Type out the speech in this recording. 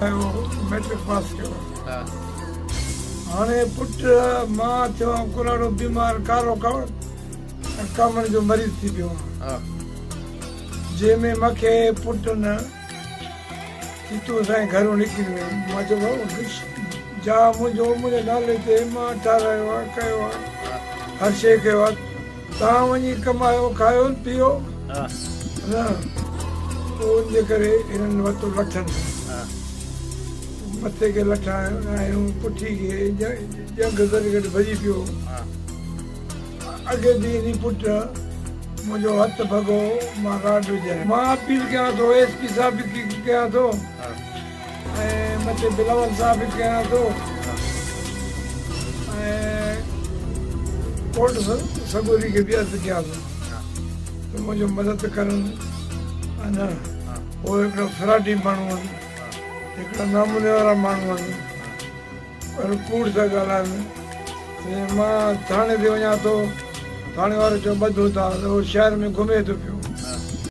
matric pass कयो हा हाणे पुटु मां थियो कुराड़ो बीमार कारो कामण जो मरीज़ थी पियो हा जंहिंमें मूंखे पुटु न की तूं असांजे घरों निकिरी वई मां चयो भाऊ जा मुंहिंजे नाले ते मां ठारायो आहे कयो आहे हर शइ कयो आहे तव्हां वञी कमायो खायो पीओ हा न पोइ उनजे करे हिननि वरितो लठनि हा मथे खे लठा आहियूं पुठी खे जंग गॾु गॾु भॼी पियो हा अॻे बि इन पुटु मुंहिंजो हथु भॻो मां राड विझायो मां अपील कयां थो SP साहिब बि कयां थो हा ऐं मथे बिलावल साहिब बि कयां थो ऐं कोर्ट सगोरी खे बि अर्ज़ु कयां थो त मुंहिंजो मदद करनि न पोइ हिकिड़ो फ्राडी माण्हू आहिनि हिकिड़ा नामूने वारा माण्हू आहिनि पर कूड़ था ॻाल्हाइनि मां थाणे ते वञा थो थाणे वारो चयो ॿधो था त उहो शहर में घुमे थो पियो